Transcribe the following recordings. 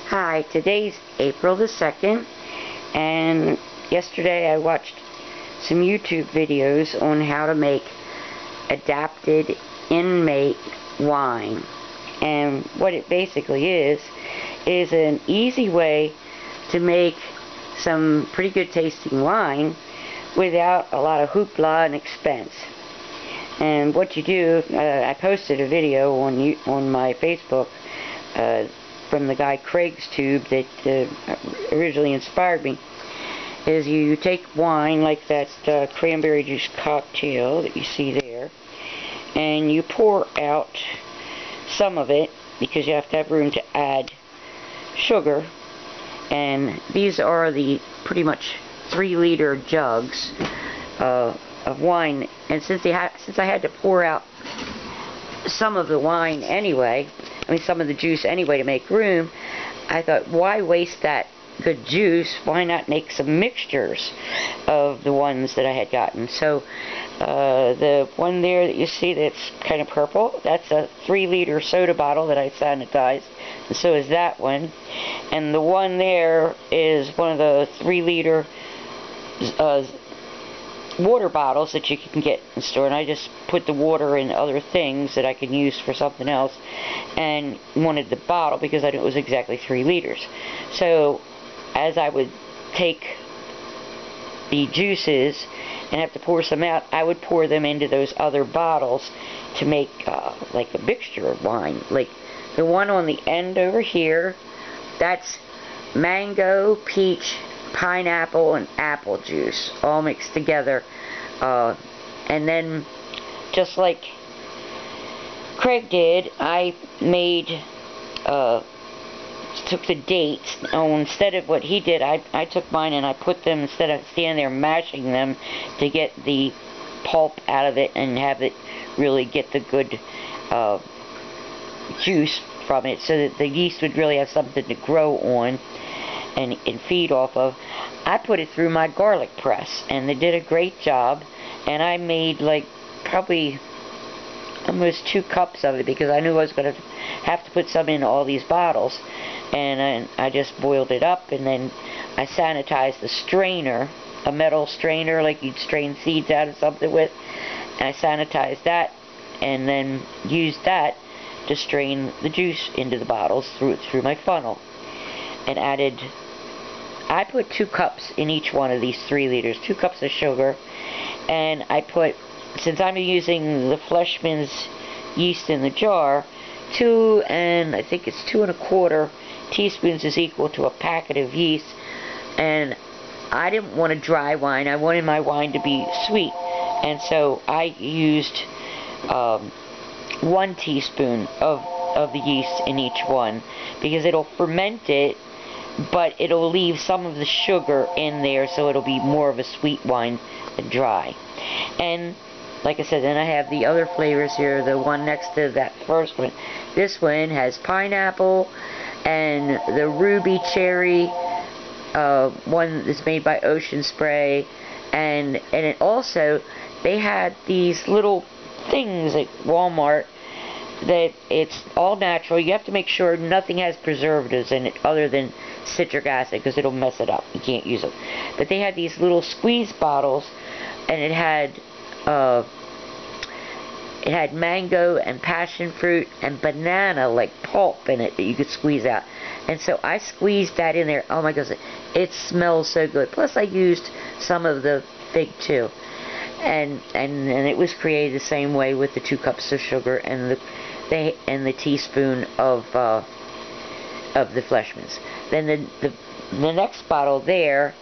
Hi, today's April the 2nd, and yesterday I watched some YouTube videos on how to make Adapted Inmate Wine. And what it basically is an easy way to make some pretty good tasting wine without a lot of hoopla and expense. And what you do, I posted a video on my Facebook from the guy Craig's Tube that originally inspired me, is you take wine like that cranberry juice cocktail that you see there, and you pour out some of it because you have to have room to add sugar. And these are the pretty much 3-liter jugs of wine, and since I had to pour out some of the wine anyway, some of the juice anyway to make room, I thought, why waste that good juice? Why not make some mixtures of the ones that I had gotten? So the one there that you see that's kind of purple, that's a 3-liter soda bottle that I sanitized, and so is that one. And the one there is one of the 3-liter water bottles that you can get in the store, and I just put the water in other things that I can use for something else, and wanted the bottle because I knew it was exactly 3 liters. So as I would take the juices and have to pour some out, I would pour them into those other bottles to make like a mixture of wine. Like the one on the end over here, that's mango, peach, pineapple, and apple juice all mixed together, and then just like Craig did, I made took the dates. Instead of what he did, I took mine and I put them, instead of standing there mashing them to get the pulp out of it and have it really get the good juice from it, so that the yeast would really have something to grow on and feed off of, I put it through my garlic press, and they did a great job. And I made like probably almost 2 cups of it because I knew I was going to have to put some in all these bottles. And I just boiled it up, and then I sanitized the strainer, a metal strainer like you'd strain seeds out of something with, and I sanitized that and then used that to strain the juice into the bottles through my funnel, and I put 2 cups in each one of these 3 liters, 2 cups of sugar, and I put, since I'm using the Fleshman's yeast in the jar, 2 and I think it's 2 1/4 teaspoons is equal to a packet of yeast. And I didn't want a dry wine, I wanted my wine to be sweet, and so I used 1 teaspoon of the yeast in each one, because it'll ferment it, but it'll leave some of the sugar in there, so it'll be more of a sweet wine than dry. And like I said, then I have the other flavors here, the one next to that first one. This one has pineapple and the ruby cherry, one that's made by Ocean Spray, and it also, they had these little things at Walmart that it's all natural. You have to make sure nothing has preservatives in it other than citric acid, because it'll mess it up. You can't use them. But they had these little squeeze bottles, and it had mango and passion fruit and banana like pulp in it that you could squeeze out. And so I squeezed that in there. Oh my goodness, it smells so good. Plus I used some of the fig too. And it was created the same way with the 2 cups of sugar and the teaspoon of the Fleshman's. Then the next bottle there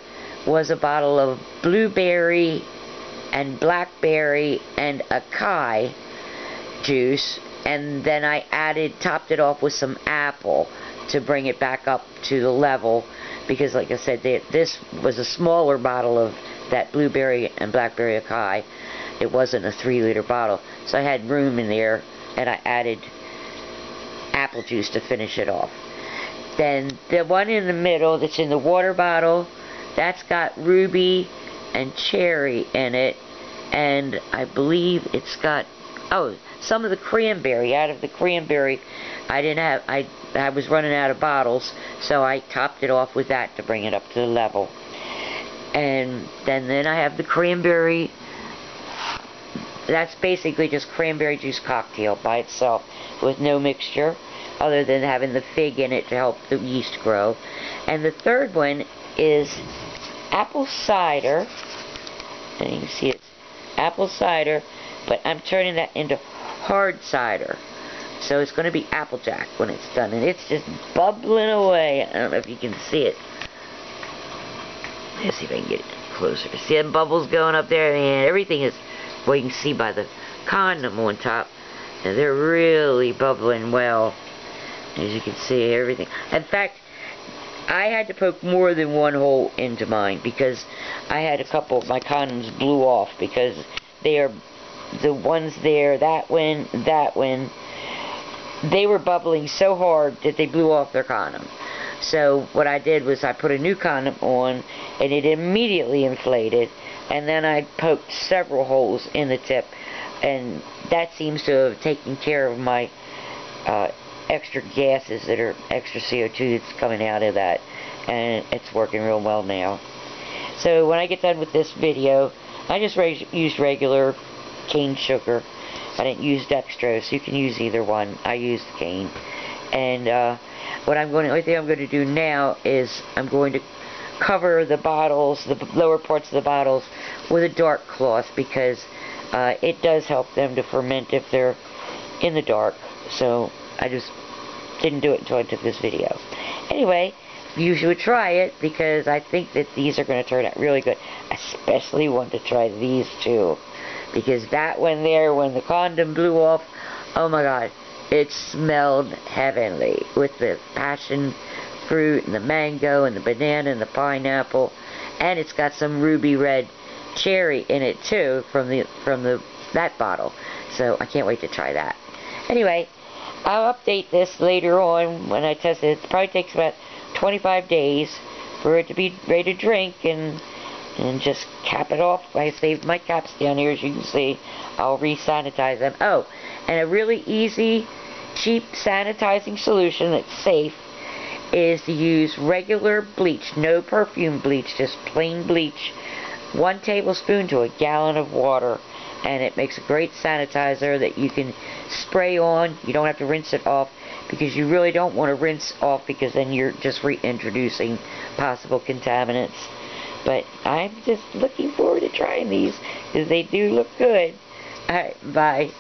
was a bottle of blueberry and blackberry and acai juice, and then I topped it off with some apple to bring it back up to the level, because like I said, this was a smaller bottle of that blueberry and blackberry acai. It wasn't a 3-liter bottle, so I had room in there, and I added apple juice to finish it off. Then the one in the middle that's in the water bottle, that's got ruby and cherry in it, and I believe it's got oh, some of the cranberry. Out of the cranberry, I was running out of bottles, so I topped it off with that to bring it up to the level. And then I have the cranberry. That's basically just cranberry juice cocktail by itself with no mixture other than having the fig in it to help the yeast grow. And the third one is apple cider. And you can see it's apple cider, but I'm turning that into hard cider. So it's going to be Applejack when it's done. And it's just bubbling away. I don't know if you can see it. Let's see if I can get it closer. See them bubbles going up there? And everything is, well, you can see by the condom on top. And they're really bubbling well. As you can see, everything. In fact, I had to poke more than one hole into mine because I had a couple of my condoms blew off because they are the ones there, that one, they were bubbling so hard that they blew off their condom. So what I did was I put a new condom on and it immediately inflated, and then I poked several holes in the tip, and that seems to have taken care of my extra gases that are extra CO2 that's coming out of that, and it's working real well now. So when I get done with this video, I just used regular cane sugar. I didn't use dextrose. You can use either one. I used cane. And the only thing I'm going to do now is I'm going to cover the bottles, the lower parts of the bottles, with a dark cloth because it does help them to ferment if they're in the dark. So I just didn't do it until I took this video. Anyway, you should try it because I think that these are going to turn out really good. I especially want to try these two because that one there, when the condom blew off, oh my god, it smelled heavenly with the passion fruit and the mango and the banana and the pineapple, and it's got some ruby red cherry in it too from that bottle. So I can't wait to try that. Anyway, I'll update this later on when I test it. It probably takes about 25 days for it to be ready to drink, and just cap it off. I saved my caps down here, as you can see. I'll re-sanitize them. Oh, and a really easy, cheap sanitizing solution that's safe is to use regular bleach, no perfume bleach, just plain bleach, 1 tablespoon to a gallon of water, and it makes a great sanitizer that you can spray on. You don't have to rinse it off because you really don't want to rinse off because then you're just reintroducing possible contaminants. But I'm just looking forward to trying these because they do look good. Alright, bye.